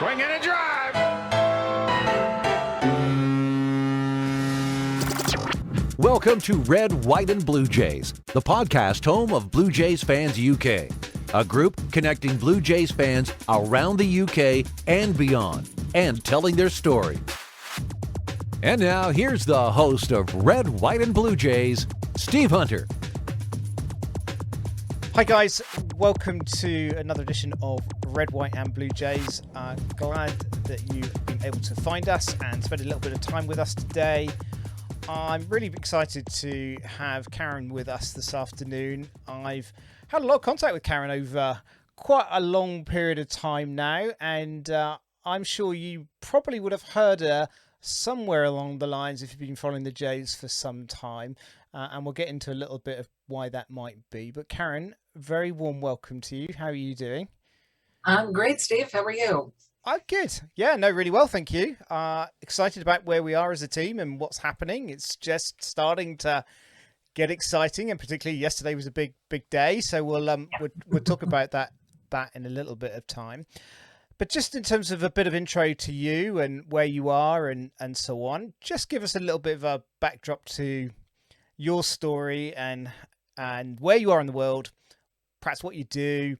Swing and a drive. Welcome to Red, White, and Blue Jays, the podcast home of Blue Jays Fans UK, a group connecting Blue Jays fans around the UK and beyond, and telling their story. And now, here's the host of Red, White, and Blue Jays, Steve Hunter. Hi guys, welcome to another edition of Red, White and Blue Jays. Glad that you've been able to find us and spend a little bit of time with us today. I'm really excited to have Karen with us this afternoon. I've had a lot of contact with Karen over quite a long period of time now, and I'm sure you probably would have heard her somewhere along the lines if you've been following the Jays for some time, and we'll get into a little bit of why that might be. But Karen, very warm welcome to you. How are you doing? I'm great, Steve. How are you? Oh, good. Yeah, no, really well, thank you. Excited about where we are as a team and what's happening. It's just starting to get exciting, and particularly yesterday was a big day. So we'll talk about that in a little bit of time. But just in terms of a bit of intro to you and where you are and so on, just give us a little bit of a backdrop to your story and where you are in the world, perhaps what you do,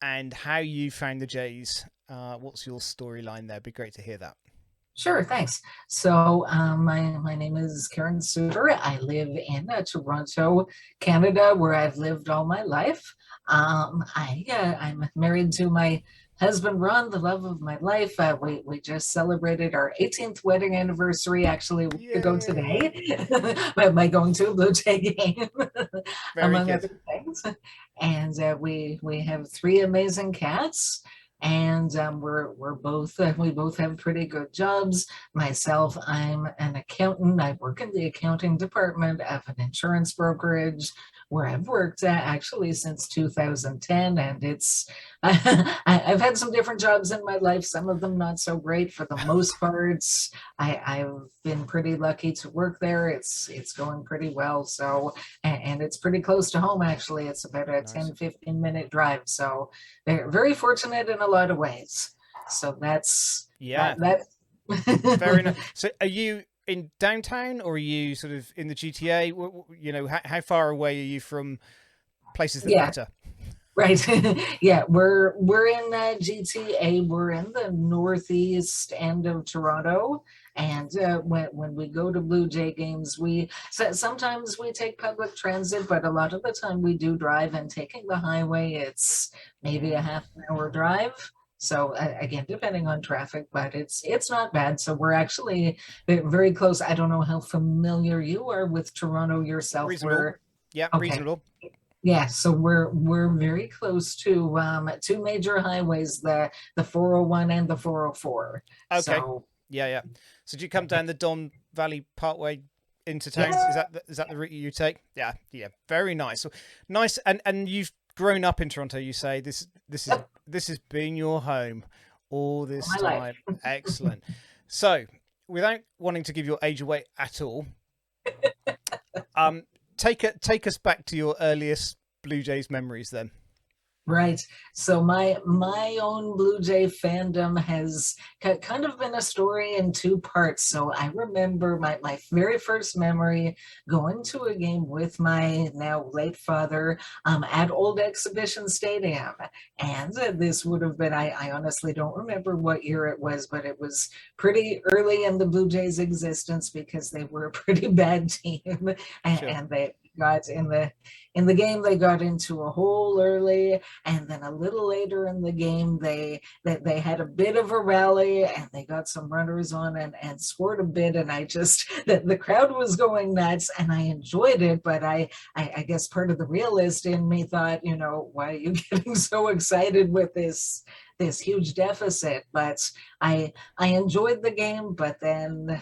and how you found the Jays. What's your storyline there? It'd be great to hear that. Sure, thanks. So my name is Karen Soutar. I live in Toronto, Canada, where I've lived all my life. I'm married to my husband, Ron, the love of my life. We just celebrated our 18th wedding anniversary, actually, a week ago today, by going to a Blue Jay game, among other things. And we have 3 amazing cats. And we both have pretty good jobs. Myself, I'm an accountant. I work in the accounting department of an insurance brokerage where I've worked actually since 2010. And I've had some different jobs in my life, some of them not so great. For the most part, I've been pretty lucky to work there. It's going pretty well. So, and it's pretty close to home, actually. It's about a 10-15 minute drive. So they're very fortunate in a lot of ways. So that's very nice. So are you in downtown, or are you sort of in the GTA? You know, how far away are you from places that matter? Right. Yeah, we're in GTA. We're in the northeast end of Toronto. And when we go to Blue Jay games, sometimes we take public transit, but a lot of the time we do drive. And taking the highway, it's maybe a half an hour drive. So again, depending on traffic, but it's not bad. So we're actually very close. I don't know how familiar you are with Toronto yourself. Reasonable. Reasonable. Yeah, so we're very close to 2 major highways, the 401 and the 404. Okay. So, yeah. So do you come down the Don Valley Parkway into town? Yeah. Is that the route you take? Yeah. Very nice. So nice, and you've grown up in Toronto. You say this has been your home all this time. Excellent. So, without wanting to give your age away at all, take us back to your earliest Blue Jays memories then. Right. So my own Blue Jay fandom has kind of been a story in 2 parts. So I remember my very first memory going to a game with my now late father at Old Exhibition Stadium. And this would have been, I honestly don't remember what year it was, but it was pretty early in the Blue Jays' existence because they were a pretty bad team. And they got in the game, they got into a hole early, and then a little later in the game, they had a bit of a rally, and they got some runners on and scored a bit, and the crowd was going nuts, and I enjoyed it, but I guess part of the realist in me thought, why are you getting so excited with this huge deficit? But I enjoyed the game, but then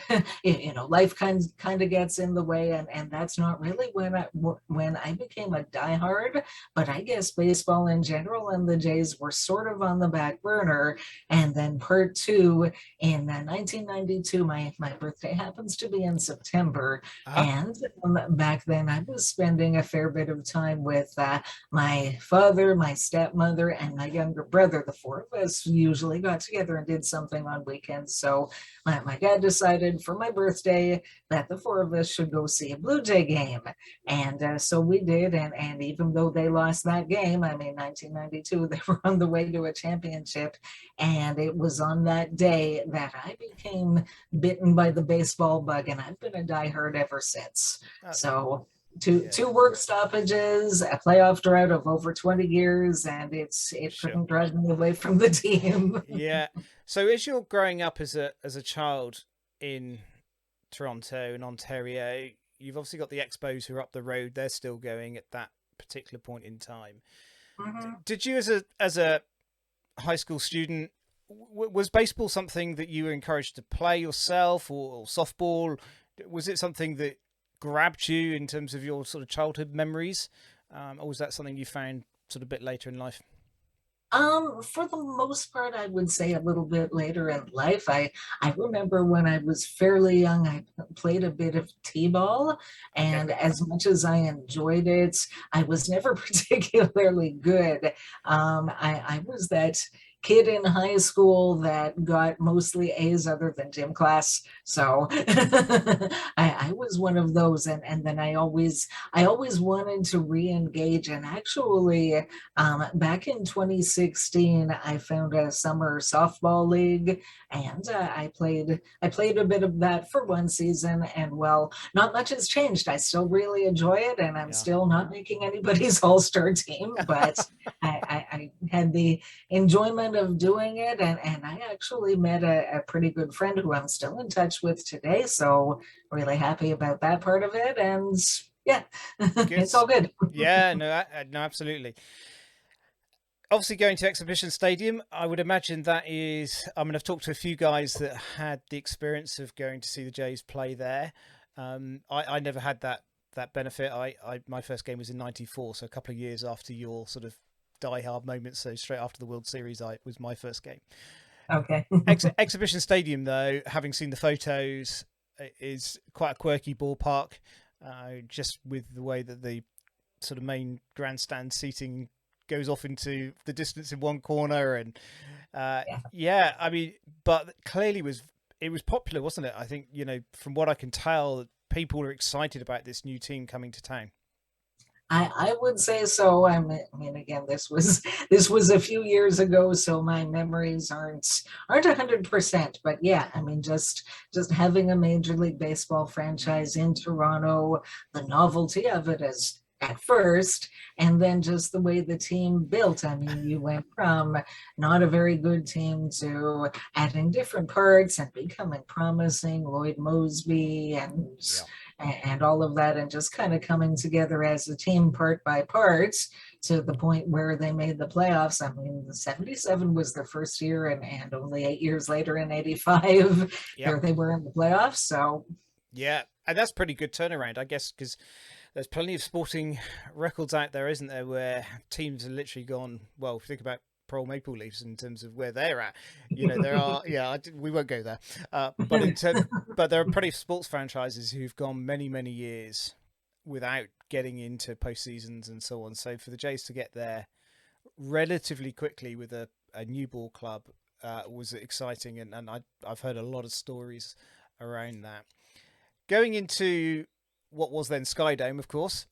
life kind of gets in the way, and that's not really when I became a diehard. But I guess baseball in general and the Jays were sort of on the back burner. And then part 2 in 1992, my birthday happens to be in September, and back then I was spending a fair bit of time with my father, my stepmother, and my younger brother. The 4 of us usually got together and did something on weekends. So my dad decided for my birthday that the four of us should go see a Blue Jay game. And so we did. And even though they lost that game, I mean, 1992, they were on the way to a championship. And it was on that day that I became bitten by the baseball bug, and I've been a diehard ever since. So two work stoppages, a playoff drought of over 20 years, and it couldn't drive me away from the team. Yeah. So as you're growing up as a child in Toronto and Ontario, you've obviously got the Expos who are up the road. They're still going at that particular point in time. Mm-hmm. Did you, as a high school student, was baseball something that you were encouraged to play yourself, or softball? Was it something that grabbed you in terms of your sort of childhood memories, or was that something you found sort of a bit later in life? For the most part, I would say a little bit later in life. I remember when I was fairly young, I played a bit of t-ball, and as much as I enjoyed it, I was never particularly good. I was that kid in high school that got mostly A's other than gym class. So I was one of those. And then I always wanted to re-engage. And actually, back in 2016, I found a summer softball league, and I played a bit of that for one season. And well, not much has changed. I still really enjoy it, and I'm still not making anybody's all-star team, but I had the enjoyment of doing it, and I actually met a pretty good friend who I'm still in touch with today, so really happy about that part of it. And yeah, it's all good. Yeah, no, absolutely. Obviously, going to Exhibition Stadium, I would imagine that is, I mean, I've talked to a few guys that had the experience of going to see the Jays play there. I never had that benefit. My first game was in '94, so a couple of years after your sort of die-hard moments. So straight after the World Series, was my first game. Okay. Exhibition Stadium, though, having seen the photos, is quite a quirky ballpark, just with the way that the sort of main grandstand seating goes off into the distance in one corner. And I mean, but clearly it was popular, wasn't it? I think, from what I can tell, people are excited about this new team coming to town. I would say so. I mean, again, this was a few years ago, so my memories aren't 100%. But yeah, I mean, just having a Major League Baseball franchise in Toronto, the novelty of it as at first, and then just the way the team built. I mean, you went from not a very good team to adding different parts and becoming promising. Lloyd Mosby and all of that, and just kind of coming together as a team part by part to the point where they made the playoffs. I mean, 77 was their first year, and only 8 years later in 85, here they were in the playoffs. So yeah, and that's pretty good turnaround, I guess, because there's plenty of sporting records out there, isn't there, where teams are literally gone, well, think about Pearl Maple Leafs in terms of where they're at. There are, we won't go there. But there are plenty of sports franchises who've gone many, many years without getting into postseasons and so on. So for the Jays to get there relatively quickly with a new ball club was exciting. And I've heard a lot of stories around that. Going into what was then Skydome, of course.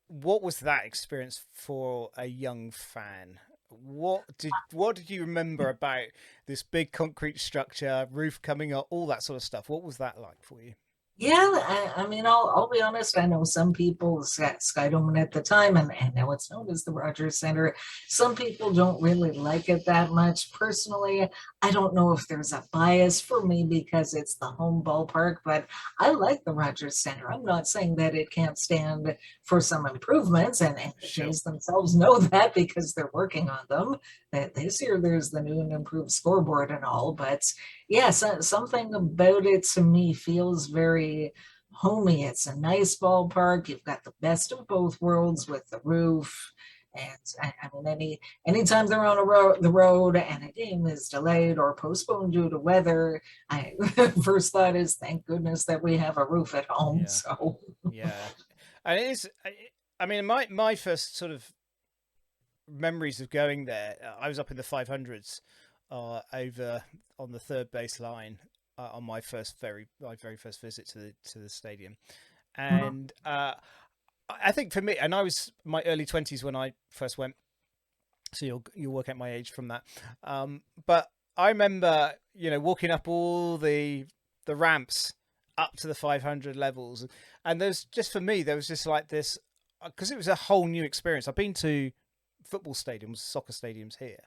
What was that experience for a young fan? What did you remember about this big concrete structure, roof coming up, all that sort of stuff? What was that like for you? Yeah, I mean, I'll be honest. I know some people at Skydome at the time, and now it's known as the Rogers Center. Some people don't really like it that much. Personally, I don't know if there's a bias for me because it's the home ballpark, but I like the Rogers Center. I'm not saying that it can't stand for some improvements, and the Jays themselves know that because they're working on them. That this year there's the new and improved scoreboard and all, but yes, something about it to me feels very homey. It's a nice ballpark. You've got the best of both worlds with the roof. And I mean, anytime they're on the road and a game is delayed or postponed due to weather, first thought is thank goodness that we have a roof at home. Yeah. So yeah, and it is. I mean, my first sort of memories of going there. I was up in the 500s, over on the third base line, on my very first visit to the stadium, Mhm. and I think for me, and I was my early 20s when I first went, so you'll work out my age from that. But I remember, walking up all the ramps up to the 500 levels, and there's just for me there was just like this, because it was a whole new experience. I've been to football stadiums, soccer stadiums here,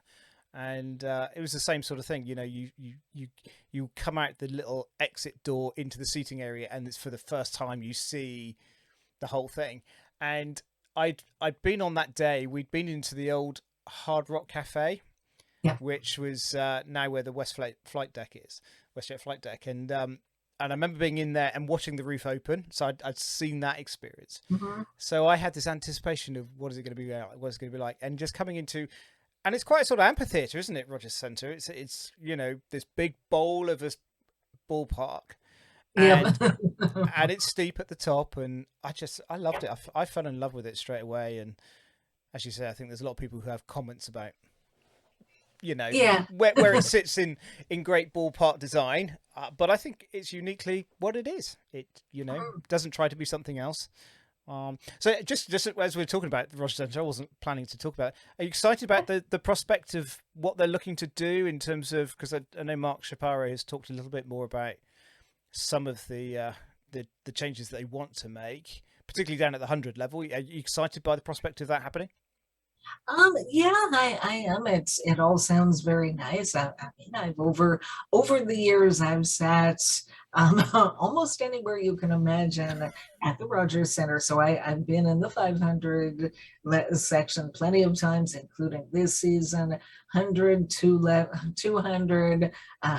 and it was the same sort of thing. You come out the little exit door into the seating area, and it's for the first time you see the whole thing. And I'd been on that day. We'd been into the old Hard Rock Cafe, Yeah. which was now where the Flight Deck is, WestJet Flight Deck, and I remember being in there and watching the roof open. So I'd seen that experience. Mhm. So I had this anticipation of what is it going to be like, what is it going to be like, and just coming into, and it's quite a sort of amphitheater, isn't it, Rogers Centre? It's this big bowl of a ballpark, Yep. and and it's steep at the top, and I loved it. I fell in love with it straight away, and as you say, I think there's a lot of people who have comments about Yeah. where it sits in great ballpark design, but I think it's uniquely what it is. It doesn't try to be something else. So just as we were talking about Roger Centre, I wasn't planning to talk about it. Are you excited about the prospect of what they're looking to do in terms of, because I know Mark Shapiro has talked a little bit more about some of the changes that they want to make, particularly down at the 100 level. Are you excited by the prospect of that happening? Yeah, I am. It all sounds very nice. I mean, I've over the years, I've sat almost anywhere you can imagine at the Rogers Center. So I've been in the 500 section plenty of times, including this season, 100, 200,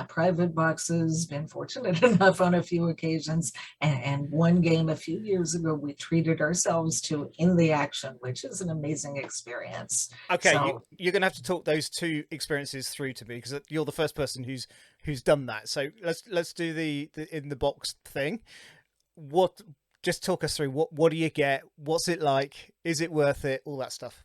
private boxes. Been fortunate enough on a few occasions. And one game a few years ago, we treated ourselves to in the action, which is an amazing experience. Okay, So you're going to have to talk those two experiences through to me, because you're the first person who's done that. So let's do the in the box thing. What Just talk us through what do you get? What's it like? Is it worth it? All that stuff.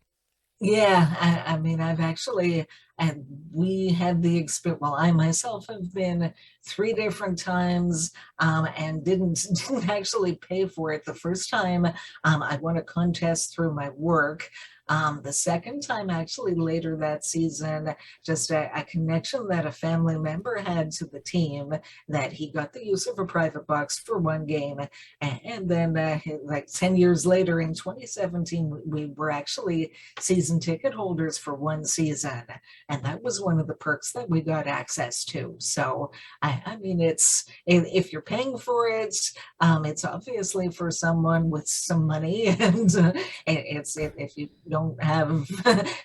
yeah, I mean, I've actually, and we had the experience. Well, I myself have been three different times, and didn't actually pay for it the first time. I won a contest through my work. The second time, actually later that season, just a connection that a family member had to the team, that he got the use of a private box for one game, and then like 10 years later in 2017, we were actually season ticket holders for one season, and that was one of the perks that we got access to. So I mean, it's, if you're paying for it, it's obviously for someone with some money, and if you don't have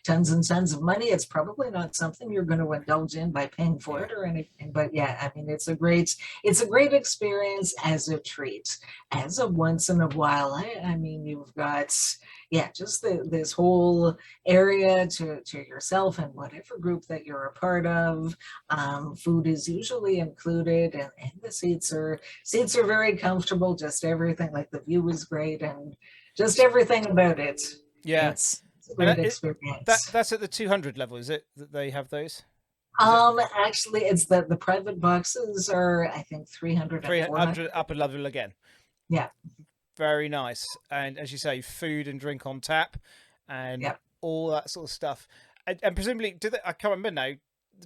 tons and tons of money, it's probably not something you're going to indulge in by paying for Yeah. it or anything. But yeah, I mean, it's a great experience as a treat, as a once in a while. I mean, you've got, yeah, just this whole area to yourself and whatever group that you're a part of. Food is usually included, and the seats are very comfortable. Just everything, like the view is great, and just everything about it. Yeah, It's a and great experience. that's at the 200 level, is it? That they have those? Is it Actually, it's the private boxes are, I think, 300 and 400. 300 upper level again? Yeah, Very nice. And as you say, food and drink on tap, and yeah. all that sort of stuff. And presumably, do they? I can't remember now.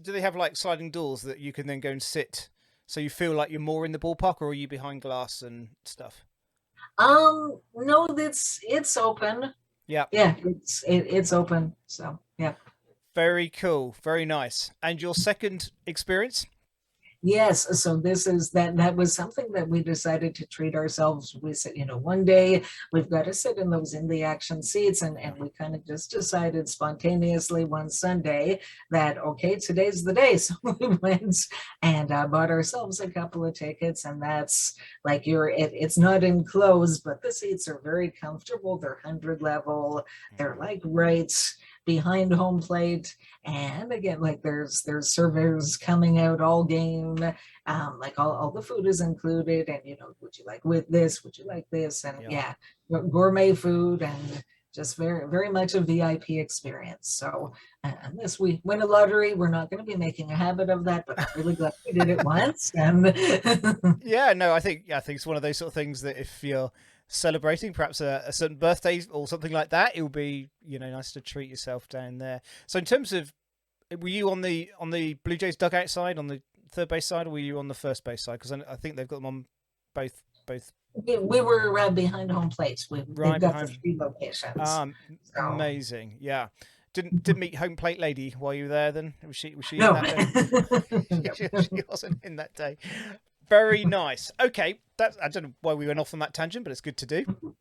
Do they have like sliding doors that you can then go and sit, so you feel like you're more in the ballpark, or are you behind glass and stuff? No, it's open. Yeah, Yeah, it's open. So yeah. very cool, very nice. And your second experience? Yes, so that was something that we decided to treat ourselves. We said, one day we've got to sit in those in the action seats, Yeah. and we kind of just decided spontaneously one Sunday that, okay, today's the day. So we went and bought ourselves a couple of tickets, and that's like it's not enclosed, but the seats are very comfortable. They're 100 level. They're like right behind home plate, and again, like there's servers coming out all game, like all the food is included, and would you like with this, would you like this, and Yeah. yeah, gourmet food, and just very, very much a VIP experience. So unless we win a lottery, we're not going to be making a habit of that, but I'm really glad we did it once. And Yeah, no, I think it's one of those sort of things that if you're celebrating perhaps a certain birthday or something like that, it'll be, nice to treat yourself down there. So in terms of, were you on the Blue Jays dugout side, on the third base side, or were you on the first base side? Because I think they've got them on both. we were behind home plate. They've Right got the behind. 3 locations. So Amazing. Yeah. Didn't meet home plate lady while you were there then? Was she in no. that day? She wasn't in that day. Very nice. Okay, I don't know why we went off on that tangent, but it's good to do.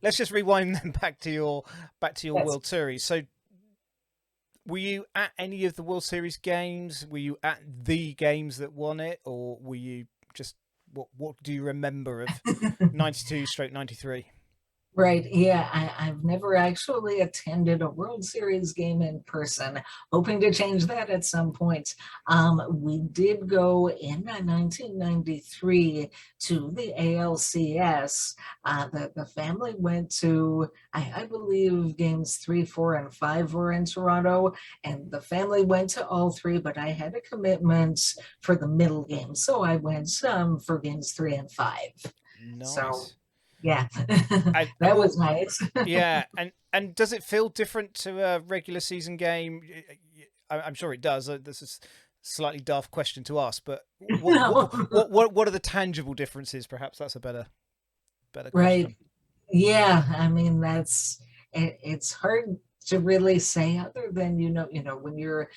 Let's just rewind then back to your Yes. World Series. So were you at any of the World Series games? Were you at the games that won it, or were you just what do you remember of 92/93? Right. Yeah. I've never actually attended a World Series game in person, hoping to change that at some point. We did go in 1993 to the ALCS. The family went to, I believe, games 3, 4, and 5 were in Toronto, and the family went to all 3, but I had a commitment for the middle game. So I went for games 3 and 5. So, Nice. yeah, And that was nice. yeah, and does it feel different to a regular season game? I'm sure it does. This is a slightly daft question to ask, but No. what are the tangible differences? Perhaps that's a better Right. question. Yeah, I mean it's hard to really say other than when you're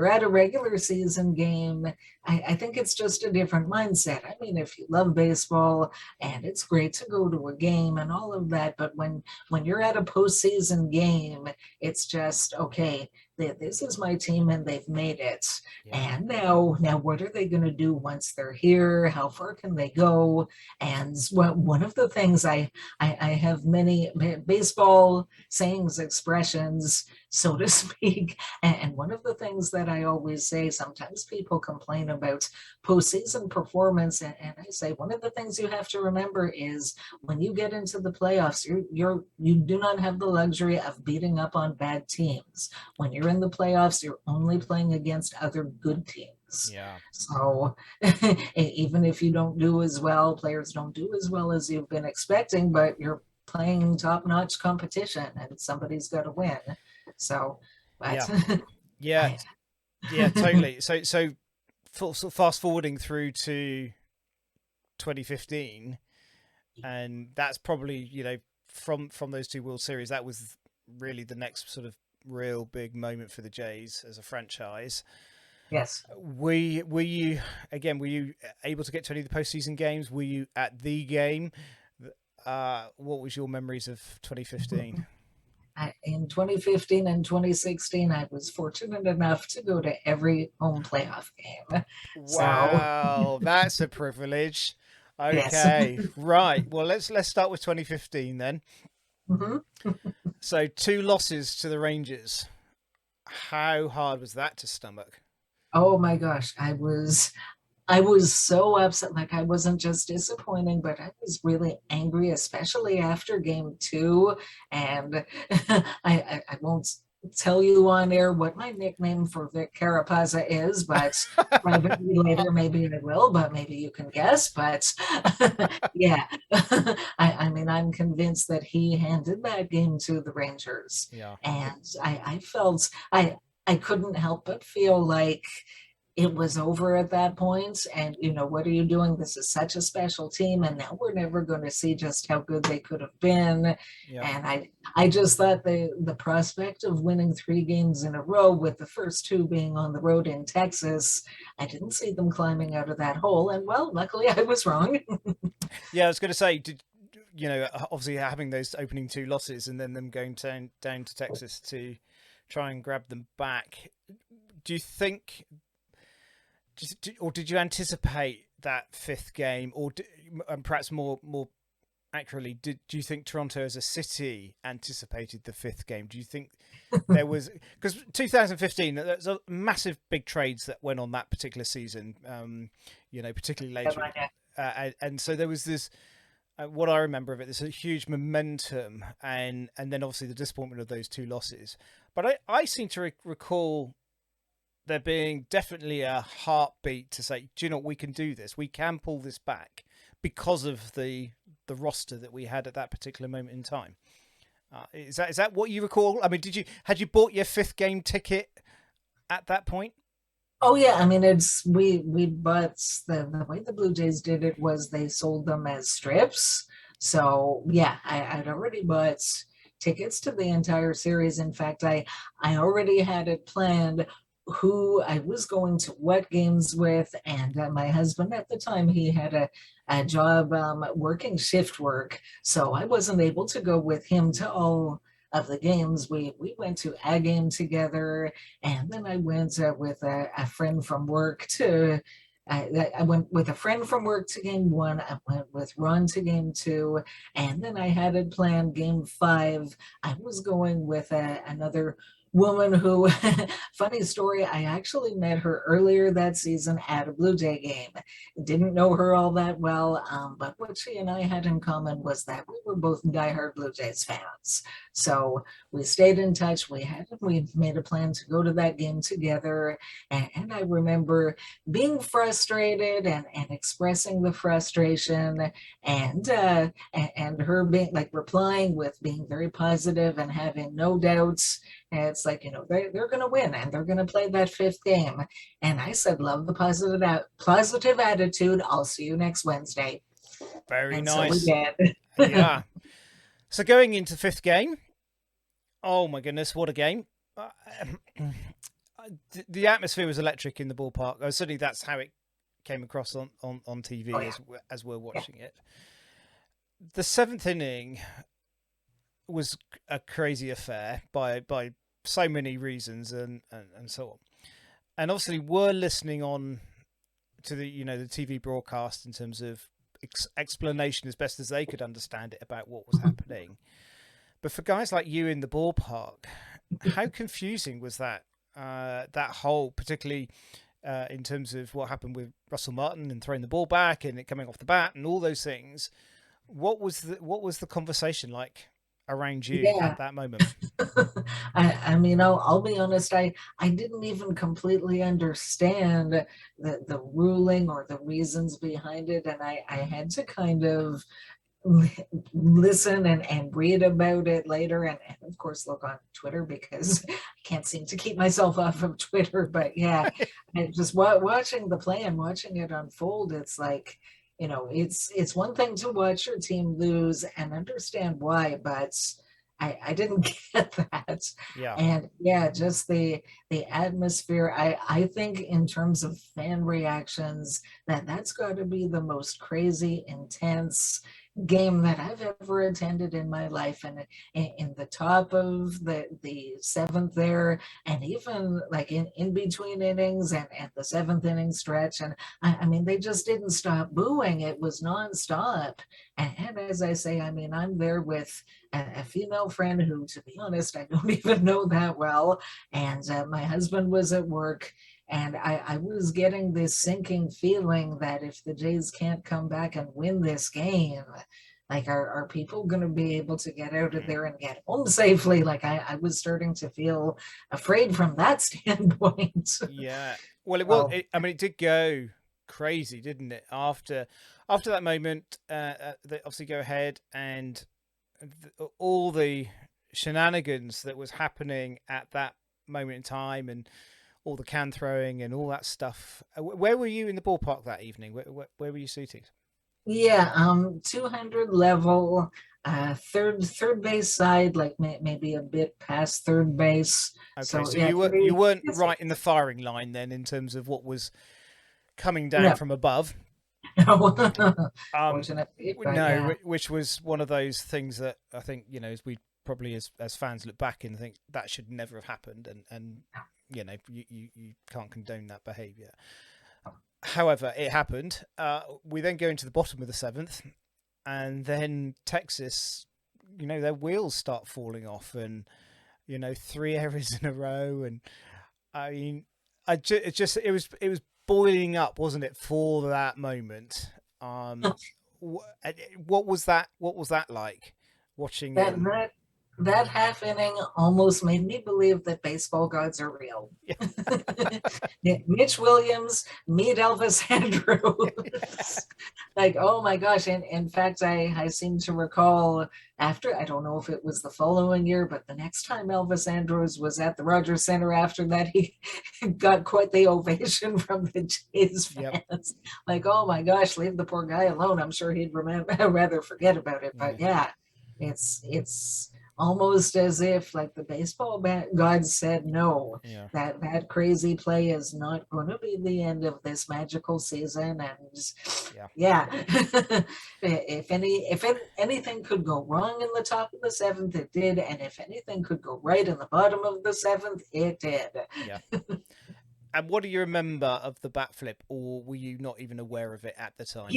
at a regular season game, I think it's just a different mindset. I mean, if you love baseball and it's great to go to a game and all of that, but when you're at a postseason game, it's just okay. This is my team and they've made it. Yeah. And now what are they going to do once they're here? How far can they go? And one of the things I have many baseball sayings, expressions, so to speak. And one of the things that I always say, sometimes people complain about postseason performance, and I say one of the things you have to remember is when you get into the playoffs, you do not have the luxury of beating up on bad teams. When you're in the playoffs, you're only playing against other good teams. Yeah. So even if you don't do as well, players don't do as well as you've been expecting, but you're playing top-notch competition and somebody's got to win. So, but Yeah, I, yeah, totally. So fast forwarding through to 2015, and that's probably from those 2 World Series, that was really the next sort of real big moment for the Jays as a franchise. yes. Were you able to get to any of the postseason games? Were you at the game? What was your memories of 2015? In 2015 and 2016, I was fortunate enough to go to every home playoff game. So, Wow, that's a privilege. yes. Okay, right. Well, let's start with 2015 then. Mhm. So 2 losses to the Rangers. How hard was that to stomach? Oh my gosh, I was so upset. Like I wasn't just disappointing, but I was really angry, especially after game 2. And I won't tell you on air what my nickname for Vic Carapazza is, but privately later maybe I will, but maybe you can guess. But yeah, I mean, I'm convinced that he handed that game to the Rangers. Yeah. And I felt I couldn't help but feel like it was over at that point. And what are you doing? This is such a special team, and now we're never going to see just how good they could have been. Yeah. And I just thought the prospect of winning 3 games in a row, with the first 2 being on the road in Texas, I didn't see them climbing out of that hole. And well, luckily I was wrong. Yeah, I was going to say, obviously having those opening 2 losses and then them going down to Texas to try and grab them back. Do you think, or did you anticipate that 5th game, and perhaps more accurately, do you think Toronto as a city anticipated the 5th game? Do you think there was, because 2015, there's a massive big trades that went on that particular season, particularly later, and so there was this what I remember of it, there's a huge momentum, and then obviously the disappointment of those two losses. But I seem to recall there being definitely a heartbeat to say, do you know what, we can do this. We can pull this back because of the roster that we had at that particular moment in time. Is that what you recall? I mean, had you bought your fifth game ticket at that point? Oh yeah, I mean we bought the way the Blue Jays did it was they sold them as strips. So yeah, I'd already bought tickets to the entire series. In fact, I already had it planned who I was going to what games with, and my husband at the time, he had a job working shift work, so I wasn't able to go with him to all of the games. We went to a game together, and then I went with a friend from work to. I went with a friend from work to game one. I went with Ron to game two, and then I had it planned game five. I was going with another woman who, funny story, I actually met her earlier that season at a Blue Jay game. Didn't know her all that well, but what she and I had in common was that we were both diehard Blue Jays fans. So we stayed in touch. We made a plan to go to that game together, and I remember being frustrated and expressing the frustration, and her being like replying with being very positive and having no doubts. And it's like, they're going to win and they're going to play that fifth game. And I said, love the positive attitude. I'll see you next Wednesday. Very And so we nice. did. Yeah. So going into fifth game, oh my goodness, what a game. The atmosphere was electric in the ballpark. Certainly that's how it came across on TV. Oh, yeah. as we're watching it. The seventh inning was a crazy affair by so many reasons and so on. And obviously we're listening on to the the TV broadcast in terms of explanation as best as they could understand it about what was happening. But for guys like you in the ballpark, how confusing was that? That whole, particularly in terms of what happened with Russell Martin and throwing the ball back and it coming off the bat and all those things. What was the conversation like around you at that moment? I mean, I'll be honest, I didn't even completely understand the ruling or the reasons behind it. And I had to kind of listen and read about it later, and of course look on Twitter because I can't seem to keep myself off of Twitter. But yeah, just watching the play and watching it unfold, it's like, it's one thing to watch your team lose and understand why, but I didn't get that. Yeah. And yeah, just the atmosphere. I think in terms of fan reactions, that's got to be the most crazy, intense game that I've ever attended in my life. And in the top of the seventh there, and even like in between innings and the seventh inning stretch. And I mean, they just didn't stop booing. It was nonstop. And as I say, I mean, I'm there with a female friend who, to be honest, I don't even know that well. And my husband was at work. And I was getting this sinking feeling that if the Jays can't come back and win this game, like, are people going to be able to get out of there and get home safely? Like, I was starting to feel afraid from that standpoint. Yeah. Well, it was. I mean, it did go crazy, didn't it? After that moment, they obviously go ahead and all the shenanigans that was happening at that moment in time and all the can throwing and all that stuff. Where were you in the ballpark that evening? Where were you seated? Yeah, 200 level, third base side, like maybe a bit past third base. Okay, so yeah, you weren't right in the firing line then in terms of what was coming down from above. Fortunately, no, which was one of those things that I think, as we probably as fans look back and think that should never have happened, and you can't condone that behaviour. However, it happened. We then go into the bottom of the seventh, and then Texas, their wheels start falling off, and 3 errors in a row, and I mean, it was boiling up, wasn't it, for that moment? what was that? What was that like? Watching That him? that that half inning almost made me believe that baseball gods are real. Mitch Williams, meet Elvis Andrews. Like, oh my gosh. And in fact, I seem to recall after, I don't know if it was the following year, but the next time Elvis Andrews was at the Rogers Center after that, he got quite the ovation from the Jays Yep. fans. Like, oh my gosh, leave the poor guy alone. I'm sure he'd rather forget about it. Yeah. But yeah, it's almost as if like the baseball gods said no, Yeah. that crazy play is not going to be the end of this magical season. And Yeah. yeah, if anything could go wrong in the top of the seventh, it did, and if anything could go right in the bottom of the seventh, it did. Yeah. And what do you remember of the bat flip, or were you not even aware of it at the time?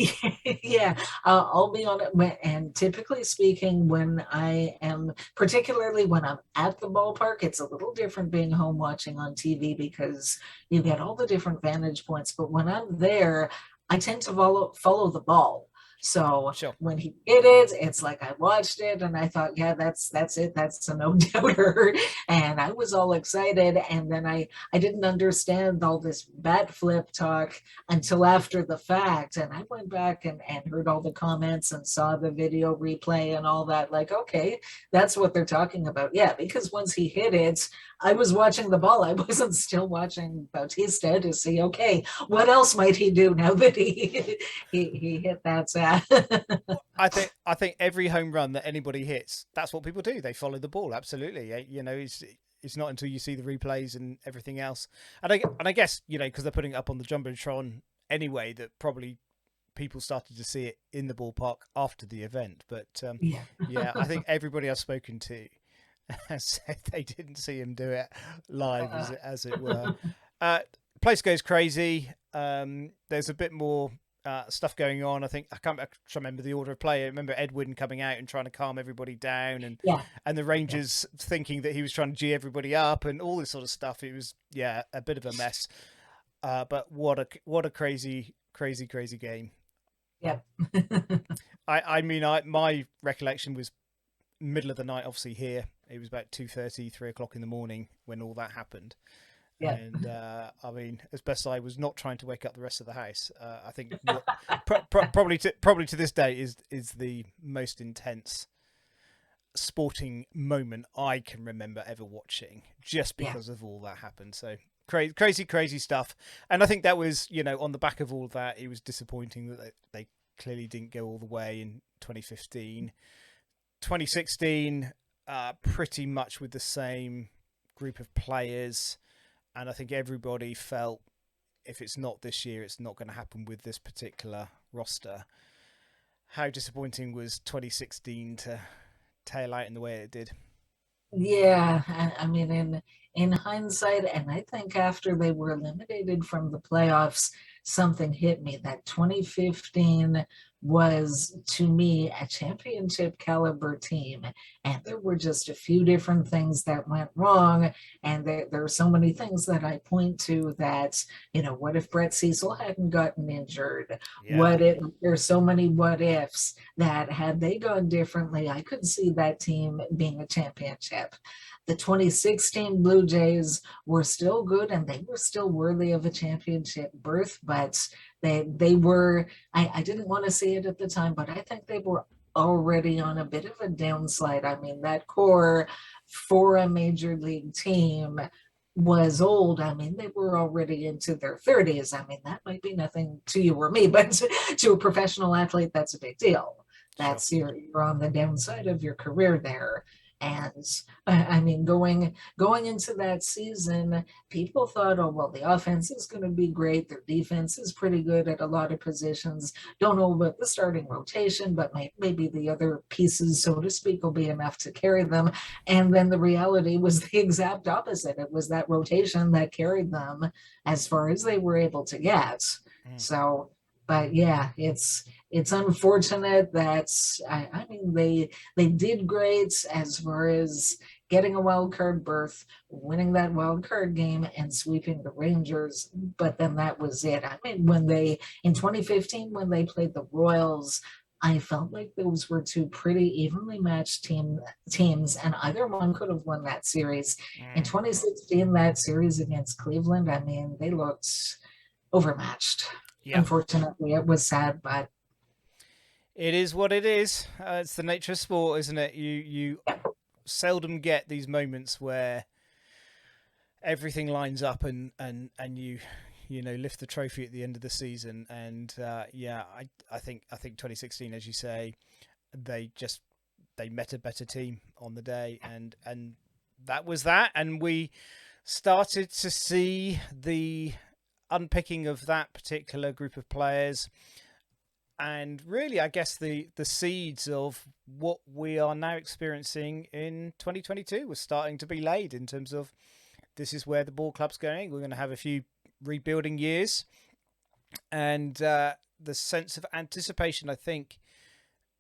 Yeah, I'll be on it. And typically speaking, when I am, particularly when I'm at the ballpark, it's a little different being home watching on TV because you get all the different vantage points. But when I'm there, I tend to follow the ball. So Sure. when he hit it, it's like I watched it and I thought, yeah, that's it. That's a no doubter. And I was all excited. And then I didn't understand all this bat flip talk until after the fact. And I went back and heard all the comments and saw the video replay and all that. Like, okay, that's what they're talking about. Yeah, because once he hit it, I was watching the ball. I wasn't still watching Bautista to see, okay, what else might he do now that he hit that? I think every home run that anybody hits, that's what people do. They follow the ball. Absolutely. You know, it's not until you see the replays and everything else. And I guess, you know, because they're putting it up on the Jumbotron anyway, that probably people started to see it in the ballpark after the event. But yeah, I think everybody I've spoken to said they didn't see him do it live, as it were. Place goes crazy. There's a bit more stuff going on. I think I can't remember the order of play. I remember Edwin coming out and trying to calm everybody down, and the Rangers thinking that he was trying to G everybody up and all this sort of stuff. It was a bit of a mess. But what a crazy game. Yep. I mean, my recollection was middle of the night. Obviously, here it was about 2:30, 3 o'clock in the morning when all that happened. Yeah. And I mean, as best I was not trying to wake up the rest of the house. I think probably to this day is the most intense sporting moment I can remember ever watching, just because of all that happened. So crazy stuff. And I think that was, you know, on the back of all that, it was disappointing that they clearly didn't go all the way in 2015. 2016, pretty much with the same group of players. And I think everybody felt if it's not this year, it's not going to happen with this particular roster. How disappointing was 2016 to tail out in the way it did? Yeah, I mean, in hindsight, and I think after they were eliminated from the playoffs, something hit me that 2015 was, to me, a championship caliber team. And there were just a few different things that went wrong. And there are so many things that I point to that, you know, what if Brett Cecil hadn't gotten injured? Yeah. What if there's so many what ifs that had they gone differently, I could see that team being a championship. The 2016 Blue Jays were still good and they were still worthy of a championship berth, but they were, I didn't want to see it at the time, but I think they were already on a bit of a downslide. I mean, that core for a major league team was old. I mean, they were already into their 30s. I mean, that might be nothing to you or me, but to a professional athlete, that's a big deal. That's you're on the downside of your career there. And I mean, going into that season, people thought, oh, well, the offense is going to be great. Their defense is pretty good at a lot of positions. Don't know about the starting rotation, but maybe the other pieces, so to speak, will be enough to carry them. And then the reality was the exact opposite. It was that rotation that carried them as far as they were able to get. So, but yeah, it's unfortunate that I mean they did great as far as getting a wild card berth, winning that wild card game, and sweeping the Rangers. But then that was it. I mean, when they in 2015 when they played the Royals, I felt like those were two pretty evenly matched teams, and either one could have won that series. In Mm. 2016, that series against Cleveland, I mean, they looked overmatched. Yeah. Unfortunately, it was sad, but It is what it is. It's the nature of sport, isn't it? You seldom get these moments where everything lines up and you know lift the trophy at the end of the season. And yeah, I think 2016, as you say, they just they met a better team on the day, and that was that. And we started to see the unpicking of that particular group of players, and really, I guess the seeds of what we are now experiencing in 2022 was starting to be laid in terms of this is where the ball club's going. We're going to have a few rebuilding years, and the sense of anticipation, I think,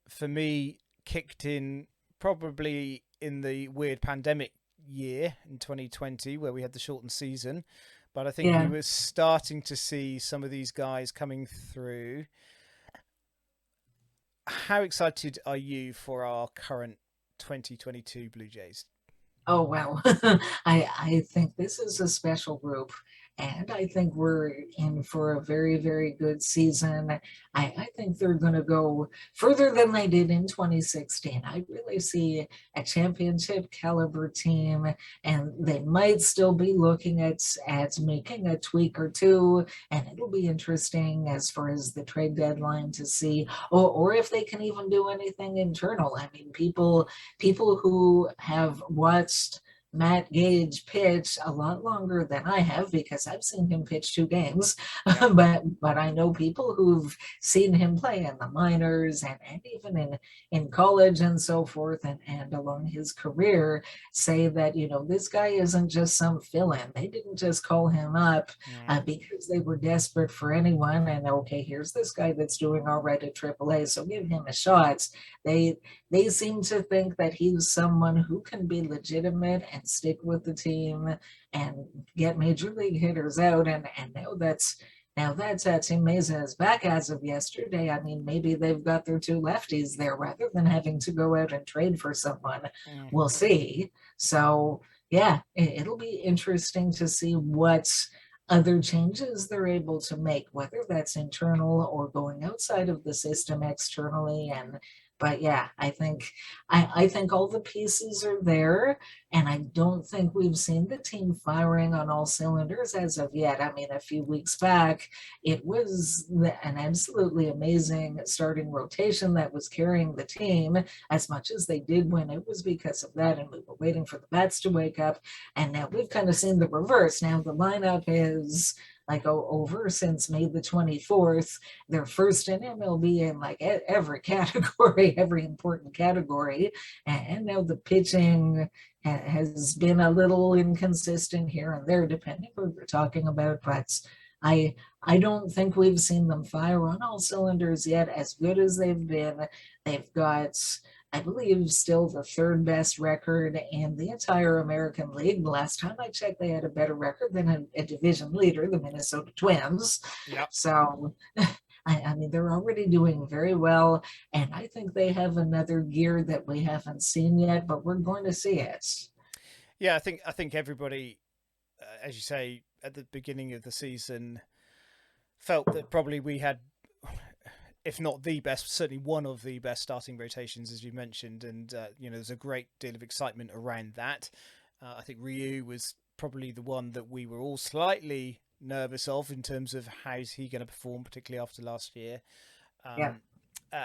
for me, kicked in probably in the weird pandemic year in 2020 where we had the shortened season. But I think yeah. you were starting to see some of these guys coming through. How excited are you for our current 2022 Blue Jays? Oh well, I think this is a special group, and I think we're in for a very, very good season. I think they're going to go further than they did in 2016. I really see a championship caliber team, and they might still be looking at making a tweak or two, and it'll be interesting as far as the trade deadline to see, or if they can even do anything internal. I mean, people who have watched Matt Gage pitch a lot longer than I have because I've seen him pitch 2 games, Yeah. but I know people who've seen him play in the minors and even in college and so forth and along his career say that this guy isn't just some fill-in. They didn't just call him up Mm. because they were desperate for anyone and okay, here's this guy that's doing all right at AAA, so give him a shot. They seem to think that he's someone who can be legitimate and stick with the team and get major league hitters out. And now that's Tim Mesa is back as of yesterday. I mean, maybe they've got their two lefties there rather than having to go out and trade for someone. Mm. We'll see. So yeah, it'll be interesting to see what other changes they're able to make, whether that's internal or going outside of the system externally. And but yeah, I think all the pieces are there, and I don't think we've seen the team firing on all cylinders as of yet. I mean, a few weeks back, it was an absolutely amazing starting rotation that was carrying the team. As much as they did win, it was because of that, and we were waiting for the bats to wake up. And now we've kind of seen the reverse. Now the lineup is like over since May the 24th. They're first in MLB in like every category, every important category. And now the pitching has been a little inconsistent here and there, depending who we're talking about. But I don't think we've seen them fire on all cylinders yet. As good as they've been, they've got, I believe, still the third best record in the entire American League. The last time I checked, they had a better record than a division leader, the Minnesota Twins. Yep. So, I mean, they're already doing very well, and I think they have another gear that we haven't seen yet, but we're going to see it. Yeah, I think everybody, as you say, at the beginning of the season, felt that probably we had, if not the best, certainly one of the best starting rotations, as you mentioned, and there's a great deal of excitement around that. I think Ryu was probably the one that we were all slightly nervous of in terms of how's he going to perform, particularly after last year. Yeah. Um,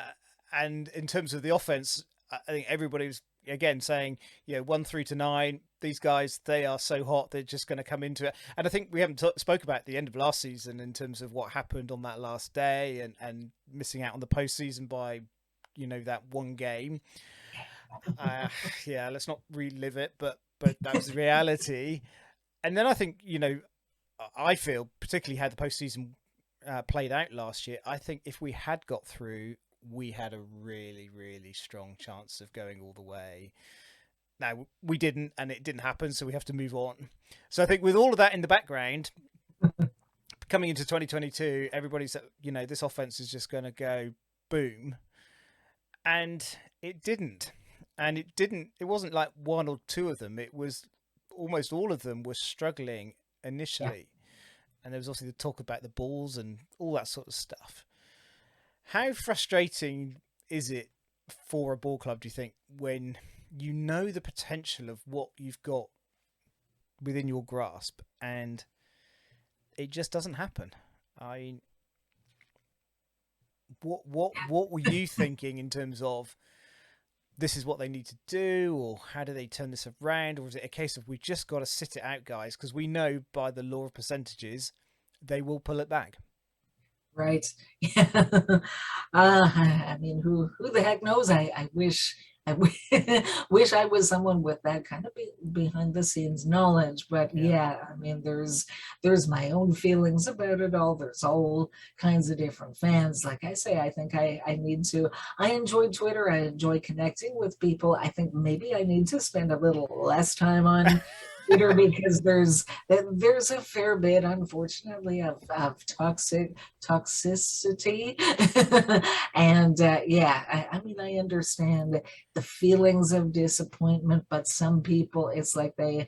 and in terms of the offense, I think everybody was again saying, 1 through to 9, these guys, they are so hot, they're just going to come into it. And I think we haven't spoke about the end of last season in terms of what happened on that last day and missing out on the postseason by, that one game. Yeah, let's not relive it, but that was the reality. And then I think, I feel particularly how the postseason played out last year. I think if we had got through, we had a really, really strong chance of going all the way. Now, we didn't, and it didn't happen, so we have to move on. So I think with all of that in the background, coming into 2022, everybody's, this offense is just going to go boom. And it didn't. It wasn't like one or two of them. It was almost all of them were struggling Yeah. initially. And there was also the talk about the balls and all that sort of stuff. How frustrating is it for a ball club, do you think, when you know the potential of what you've got within your grasp and it just doesn't happen? I mean, what were you thinking in terms of this is what they need to do, or how do they turn this around, or is it a case of we just got to sit it out, guys, because we know by the law of percentages they will pull it back? Right. Yeah. I mean, who the heck knows? I wish wish I was someone with that kind of behind the scenes knowledge. But Yeah. yeah, I mean, there's my own feelings about it all. There's all kinds of different fans. Like I say, I think I need to. I enjoy Twitter. I enjoy connecting with people. I think maybe I need to spend a little less time on Twitter because there's a fair bit, unfortunately, of toxicity. And yeah, I mean, I understand the feelings of disappointment, but some people, it's like they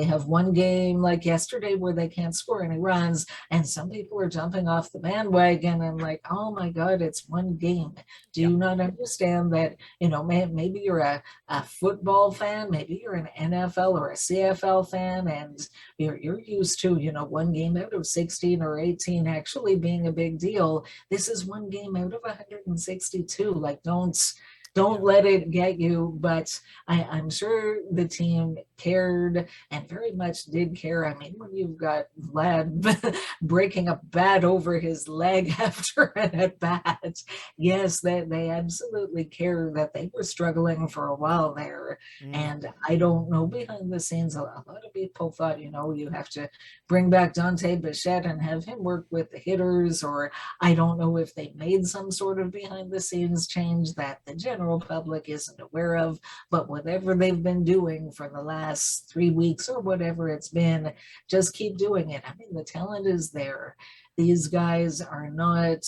have one game like yesterday where they can't score any runs, and some people are jumping off the bandwagon and like, oh my God, it's one game. Do Yep. you not understand that, maybe you're a football fan, maybe you're an NFL or a CFL fan, and you're used to, one game out of 16 or 18 actually being a big deal. This is one game out of 162. Like, don't Yeah. let it get you. But I'm sure the team cared and very much did care. I mean, when you've got Vlad breaking a bat over his leg after an at bat, yes, they absolutely care that they were struggling for a while there. Mm. And I don't know, behind the scenes, a lot of people thought, you have to bring back Dante Bichette and have him work with the hitters, or I don't know if they made some sort of behind the scenes change that the general public isn't aware of, but whatever they've been doing for the last 3 weeks or whatever it's been, just keep doing it. I mean, the talent is there. These guys are not,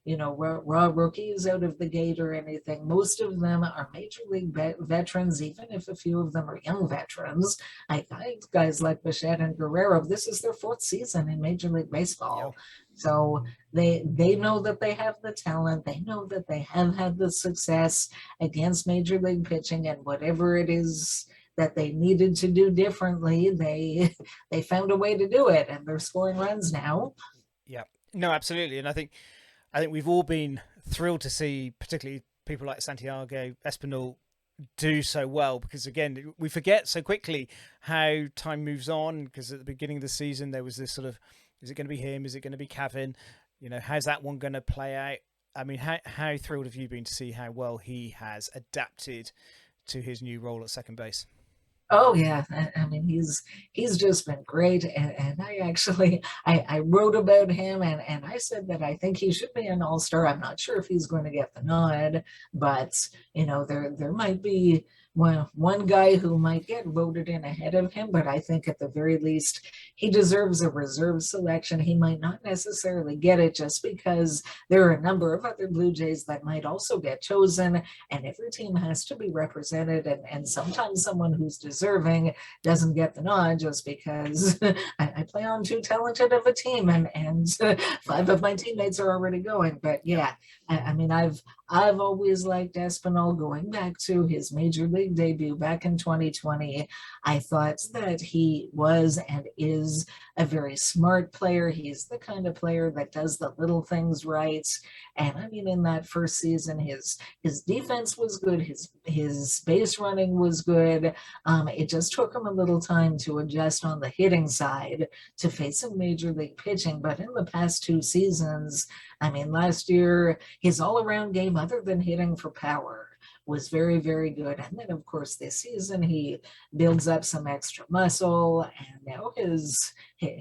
raw rookies out of the gate or anything. Most of them are major league veterans, even if a few of them are young veterans. I guys like Bichette and Guerrero, this is their fourth season in Major League Yep. Baseball. So they know that they have the talent. They know that they have had the success against major league pitching, and whatever it is that they needed to do differently, they found a way to do it, and they're scoring runs now. Yeah. No, absolutely. And I think we've all been thrilled to see, particularly people like Santiago Espinal, do so well, because again, we forget so quickly how time moves on, because at the beginning of the season there was this sort of, is it going to be him, is it going to be Kevin, how's that one going to play out? I mean, how thrilled have you been to see how well he has adapted to his new role at second base? Oh yeah, I mean, he's just been great, and I actually I wrote about him, and I said that I think he should be an all-star. I'm not sure if he's going to get the nod, but there might be one guy who might get voted in ahead of him, but I think at the very least he deserves a reserve selection. He might not necessarily get it just because there are a number of other Blue Jays that might also get chosen, and every team has to be represented, and sometimes someone who's deserving doesn't get the nod just because I play on too talented of a team, and five of my teammates are already going. But Yep. yeah, I mean, I've always liked Espinal going back to his major league debut back in 2020. I thought that he was and is a very smart player. He's the kind of player that does the little things right. And I mean, in that first season, his defense was good. His base running was good. It just took him a little time to adjust on the hitting side to facing major league pitching. But in the past 2 seasons, I mean, last year, his all-around game, other than hitting for power, was very, very good. And then, of course, this season he builds up some extra muscle, and now his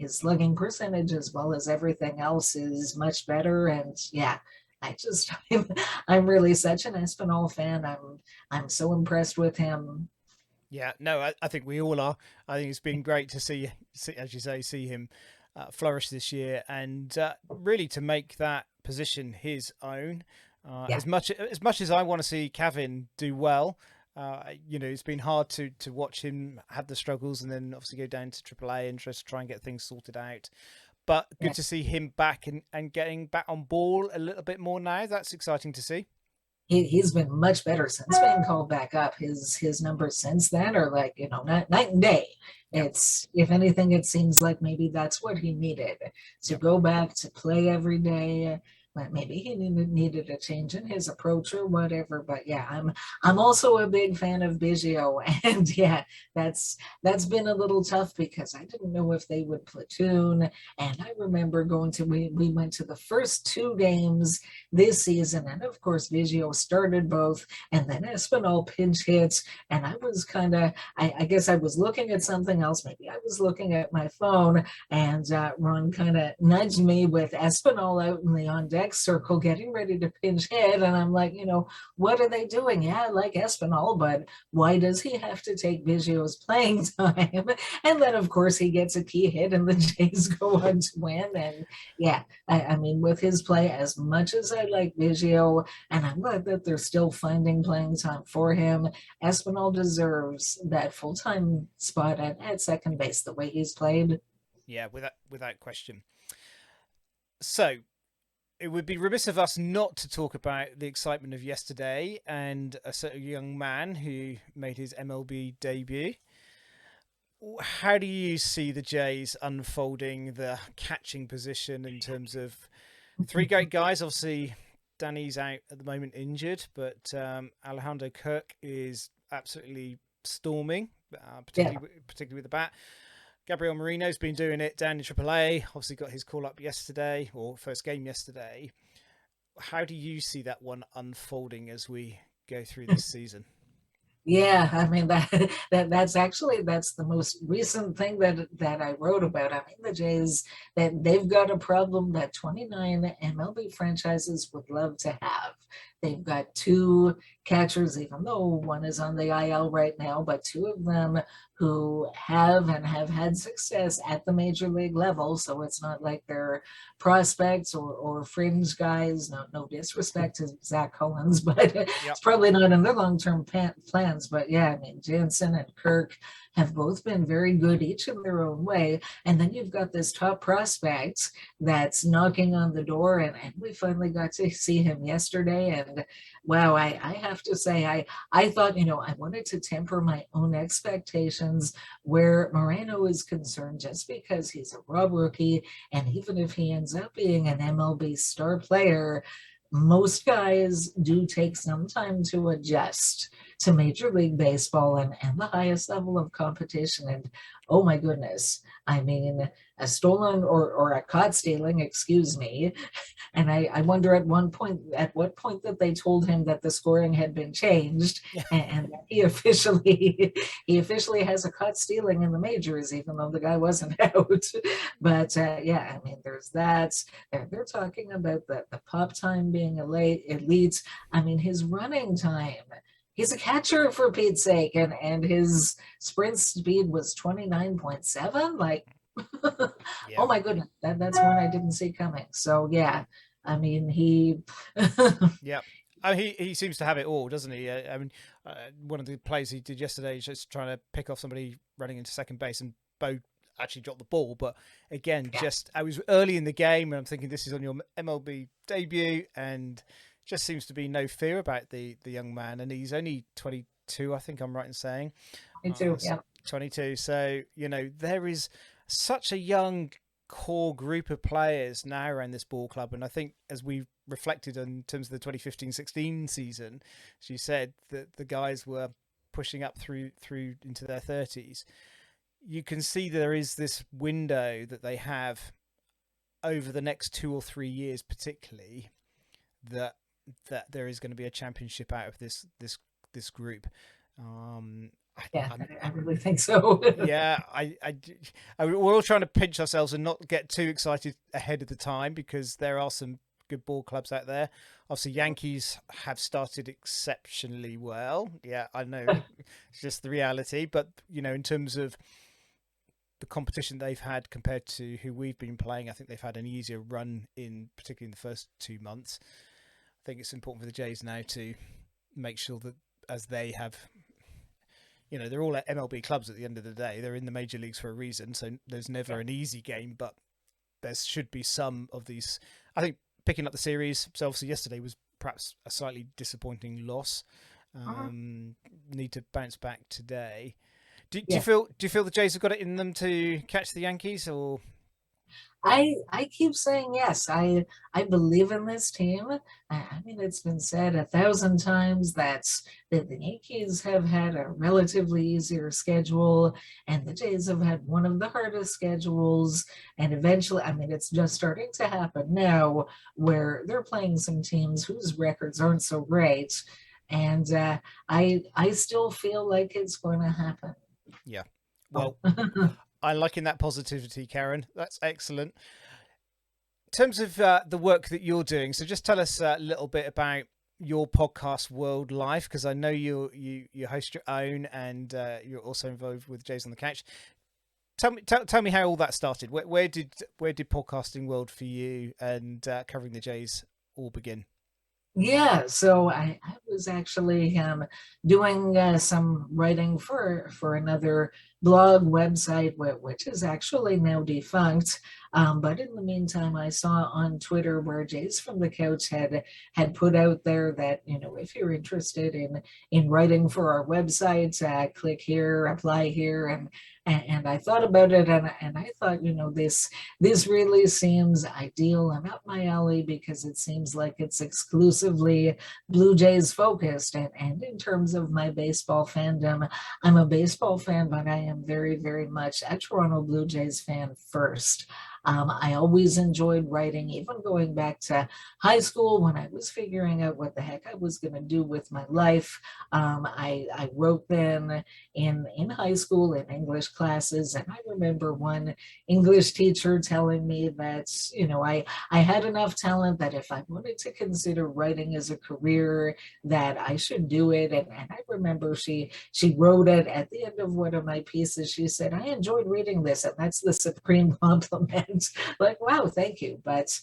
slugging percentage as well as everything else is much better. And yeah, I just I'm really such an Espinal fan. I'm so impressed with him. Yeah, no, I think we all are. I think it's been great to see, as you say, see him flourish this year, and really to make that position his own. Yeah. As much as I want to see Kevin do well, it's been hard to watch him have the struggles and then obviously go down to AAA and just try and get things sorted out. But good to see him back and getting back on ball a little bit more now. That's exciting to see. He's been much better since being called back up. His numbers since then are like, night and day. It's, if anything, it seems like maybe that's what he needed, to go back to play every day. But maybe he needed a change in his approach or whatever. But yeah, I'm also a big fan of Biggio, and yeah, that's been a little tough because I didn't know if they would platoon. And I remember we went to the first two games this season, and of course Biggio started both, and then Espinal pinch hits, and I was kind of, I guess I was looking at something else. Maybe I was looking at my phone, and Ron kind of nudged me with Espinal out in the on deck circle getting ready to pinch hit, and I'm like, what are they doing? Yeah, I like Espinal, but why does he have to take Biggio's playing time? And then of course he gets a key hit and the Jays go on to win. And yeah, I mean, with his play, as much as I like Biggio, and I'm glad that they're still finding playing time for him, Espinal deserves that full-time spot at second base the way he's played. Yeah, without question. So it would be remiss of us not to talk about the excitement of yesterday and a certain young man who made his MLB debut. How do you see the Jays unfolding the catching position in terms of three great guys? Obviously, Danny's out at the moment injured, but Alejandro Kirk is absolutely storming, particularly with the bat. Gabriel Moreno's been doing it down in AAA. Obviously got his call up yesterday, or first game yesterday. How do you see that one unfolding as we go through this season? Yeah, I mean that's the most recent thing that I wrote about. I mean, the Jays, that they've got a problem that 29 MLB franchises would love to have. They've got two catchers, even though one is on the IL right now, but two of them who have had success at the major league level. So it's not like they're prospects or fringe guys. No disrespect to Zach Collins, but it's probably not in their long-term plans. But yeah, I mean, Jansen and Kirk have both been very good, each in their own way. And then you've got this top prospect that's knocking on the door, and we finally got to see him yesterday. And wow, I have to say, I thought, I wanted to temper my own expectations where Moreno is concerned, just because he's a raw rookie. And even if he ends up being an MLB star player, most guys do take some time to adjust to Major League Baseball and the highest level of competition. And oh my goodness, I mean, a stolen or a caught stealing, excuse me. And I wonder at what point that they told him that the scoring had been changed, and that he officially has a caught stealing in the majors, even though the guy wasn't out. But yeah, I mean, there's that. They're talking about the pop time being elite. I mean, his running time. He's a catcher, for Pete's sake, and his sprint speed was 29.7. Like, oh my goodness, that's one I didn't see coming. So yeah, I mean, he he seems to have it all, doesn't he? I mean, one of the plays he did yesterday is just trying to pick off somebody running into second base, and Bo actually dropped the ball. But again, I was early in the game, and I'm thinking, this is on your MLB debut, and just seems to be no fear about the young man. And he's only 22, I think I'm right in saying. 22, yeah. 22. So, there is such a young core group of players now around this ball club. And I think, as we reflected in terms of the 2015-16 season, as you said, that the guys were pushing up through into their 30s. You can see there is this window that they have over the next 2 or 3 years, particularly, that there is going to be a championship out of this group. I really think so. Yeah, we're all trying to pinch ourselves and not get too excited ahead of the time, because there are some good ball clubs out there. Obviously, Yankees have started exceptionally well. Yeah, I know, it's just the reality. But in terms of the competition they've had compared to who we've been playing, I think they've had an easier run particularly in the first 2 months. think it's important for the Jays now to make sure that, as they have, they're all at MLB clubs at the end of the day. They're in the major leagues for a reason, so there's never an easy game, but there should be some of these. I think picking up the series, so obviously yesterday was perhaps a slightly disappointing loss. Need to bounce back today. Do you feel the Jays have got it in them to catch the Yankees, or? I keep saying yes. I believe in this team. I mean, it's been said 1,000 times that the Yankees have had a relatively easier schedule, and the Jays have had one of the hardest schedules. And eventually, I mean, it's just starting to happen now, where they're playing some teams whose records aren't so great, and I still feel like it's going to happen. Yeah. Well. I'm liking that positivity, Karen. That's excellent. In terms of the work that you're doing, so just tell us a little bit about your podcast, World Life, because I know you host your own, and you're also involved with Jays on the Couch. Tell me how all that started. Where did podcasting world for you and covering the Jays all begin? Yeah, so I was actually doing some writing for another blog website, which is actually now defunct. But in the meantime, I saw on Twitter where Jays from the Couch had put out there that, if you're interested in writing for our website, click here, apply here, and I thought about it, and I thought, this really seems ideal and up my alley, because it seems like it's exclusively Blue Jays focused. And in terms of my baseball fandom, I'm a baseball fan, but I am very, very much a Toronto Blue Jays fan first. I always enjoyed writing, even going back to high school when I was figuring out what the heck I was going to do with my life. I wrote then in high school in English classes, and I remember one English teacher telling me that, I had enough talent that if I wanted to consider writing as a career, that I should do it. And I remember she wrote it at the end of one of my pieces. She said, "I enjoyed reading this," and that's the supreme compliment. Like, wow, thank you. But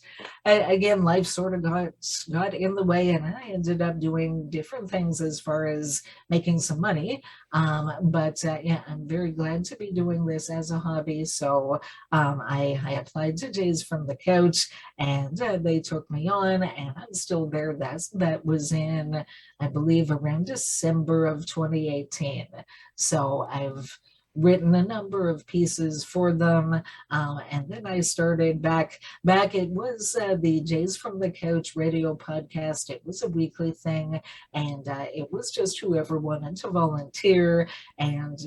again, life sort of got in the way, and I ended up doing different things as far as making some money. But yeah, I'm very glad to be doing this as a hobby. So I applied to Jays from the Couch, and they took me on, and I'm still there. That was in, I believe, around December of 2018. So I've written a number of pieces for them, and then I started back. It was the Jays from the Couch radio podcast. It was a weekly thing, and it was just whoever wanted to volunteer. And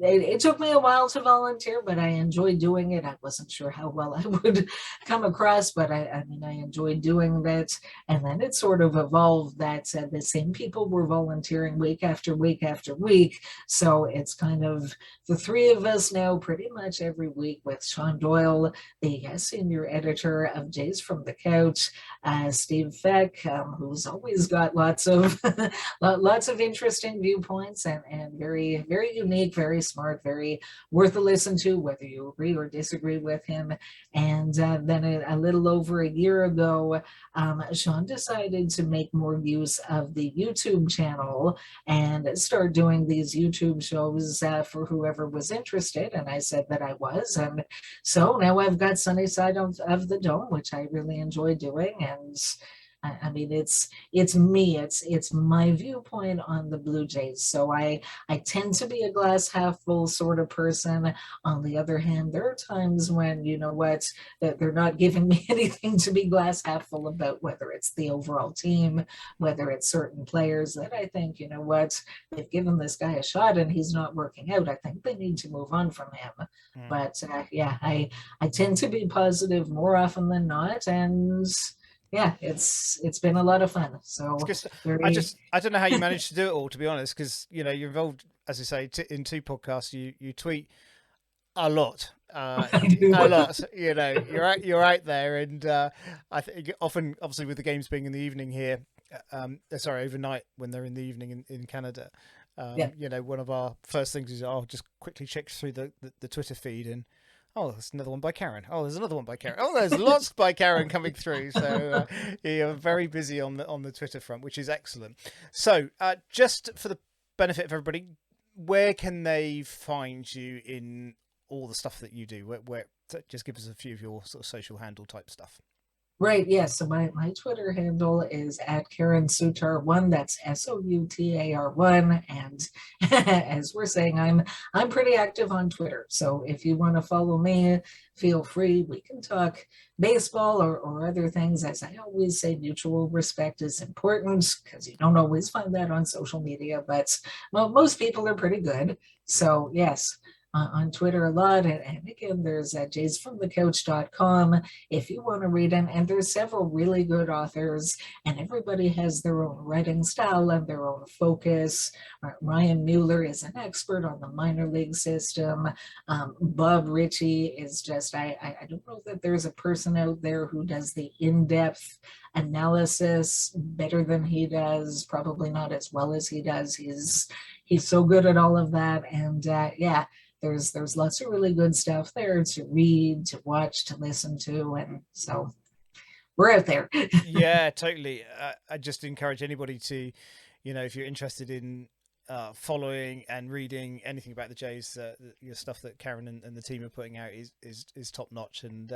it took me a while to volunteer, but I enjoyed doing it. I wasn't sure how well I would come across, but I mean, I enjoyed doing that. And then it sort of evolved that the same people were volunteering week after week after week. So it's kind of the three of us now pretty much every week, with Sean Doyle, the senior editor of Jays from the Couch, Steve Feck, who's always got lots of lots of interesting viewpoints, and very, very unique, very smart, very worth a listen to, whether you agree or disagree with him. And then a little over a year ago, Sean decided to make more use of the YouTube channel and start doing these YouTube shows for whoever was interested. And I said that I was. And so now I've got Sunnyside of the Dome, which I really enjoy doing. And I mean, it's me, it's my viewpoint on the Blue Jays. So I tend to be a glass half full sort of person. On the other hand, there are times when, that they're not giving me anything to be glass half full about, whether it's the overall team, whether it's certain players that I think, they've given this guy a shot and he's not working out. I think they need to move on from him. But yeah, I tend to be positive more often than not. And yeah, it's been a lot of fun. So I don't know how you managed to do it all, to be honest, because you're involved, as I say, in two podcasts. You tweet a lot, a lot. You're out there, and I think often, obviously, with the games being in the evening here, overnight when they're in the evening in Canada. One of our first things is I'll just quickly check through the Twitter feed, and Oh, there's another one by Karen. Oh, there's another one by Karen. Oh, there's lots by Karen coming through. So you're very busy on the Twitter front, which is excellent. So just for the benefit of everybody, where can they find you in all the stuff that you do? Where just give us a few of your sort of social handle type stuff. Right, yes. So my Twitter handle is at Karen Soutar 1. That's Soutar 1. And as we're saying, I'm pretty active on Twitter. So if you want to follow me, feel free. We can talk baseball or other things. As I always say, mutual respect is important because you don't always find that on social media, but well, most people are pretty good. So yes. On Twitter a lot. And again, there's jaysfromthecouch.com if you want to read them. And there's several really good authors, and everybody has their own writing style and their own focus. Ryan Mueller is an expert on the minor league system. Bob Ritchie is just, I don't know that there's a person out there who does the in-depth analysis better than he does, probably not as well as he does. He's so good at all of that. And yeah, there's lots of really good stuff there to read, to watch, to listen to, and so we're out there. Yeah, totally. I just encourage anybody to, if you're interested in following and reading anything about the Jays, your stuff that Karen and the team are putting out is top notch. And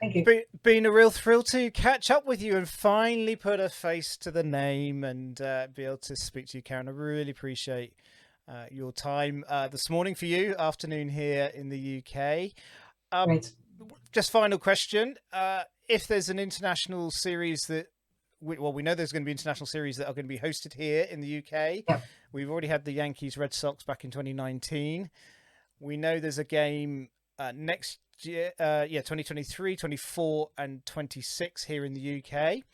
thank you. Been a real thrill to catch up with you and finally put a face to the name and be able to speak to you, Karen. I really appreciate your time this morning for you, afternoon here in the UK. Right. Just final question. If there's an international series we know there's going to be international series that are going to be hosted here in the UK. Yeah. We've already had the Yankees Red Sox back in 2019. We know there's a game next year, 2023, 24 and 26 here in the UK.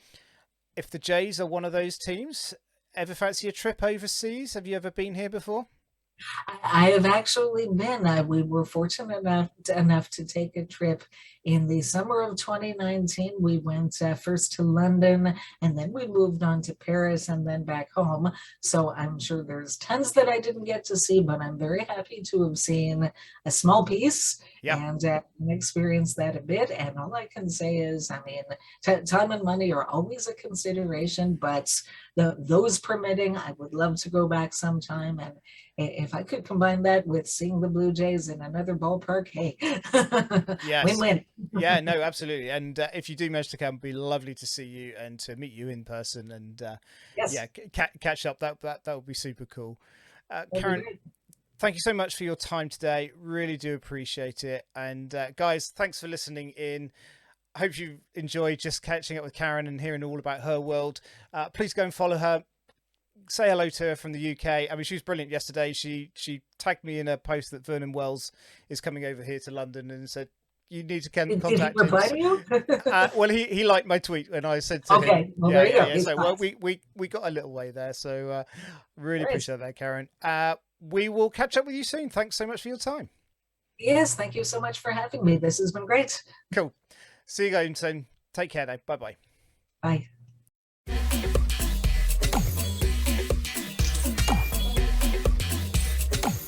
If the Jays are one of those teams, ever fancy a trip overseas? Have you ever been here before? I have actually been. We were fortunate enough to take a trip in the summer of 2019. We went first to London, and then we moved on to Paris and then back home. So I'm sure there's tons that I didn't get to see, but I'm very happy to have seen a small piece and experience that a bit. And all I can say is, I mean, time and money are always a consideration, but those permitting, I would love to go back sometime. And if I could combine that with seeing the Blue Jays in another ballpark, hey, win-win. Yeah, no, absolutely. And if you do manage to come, it'd be lovely to see you and to meet you in person and catch up. That would be super cool. Karen, thank you so much for your time today. Really do appreciate it. And guys, thanks for listening in. I hope you enjoyed just catching up with Karen and hearing all about her world. Please go and follow her. Say hello to her from the UK. I mean, she was brilliant yesterday. She tagged me in a post that Vernon Wells is coming over here to London and said, you need to contact him. Did he reply to you? Well, he liked my tweet and I said to him. Well, there you go. So, well, we got a little way there. So really appreciate that, Karen. We will catch up with you soon. Thanks so much for your time. Yes, thank you so much for having me. This has been great. Cool. See you guys soon. Take care now. Bye-bye. Bye.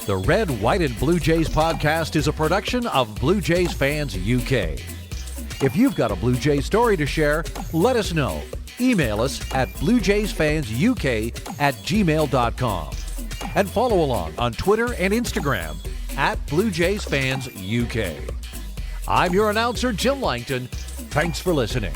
The Red, White, and Blue Jays podcast is a production of Blue Jays Fans UK. If you've got a Blue Jays story to share, let us know. Email us at bluejaysfansuk@gmail.com. And follow along on Twitter and Instagram at Blue Jays Fans UK. I'm your announcer, Jim Langton. Thanks for listening.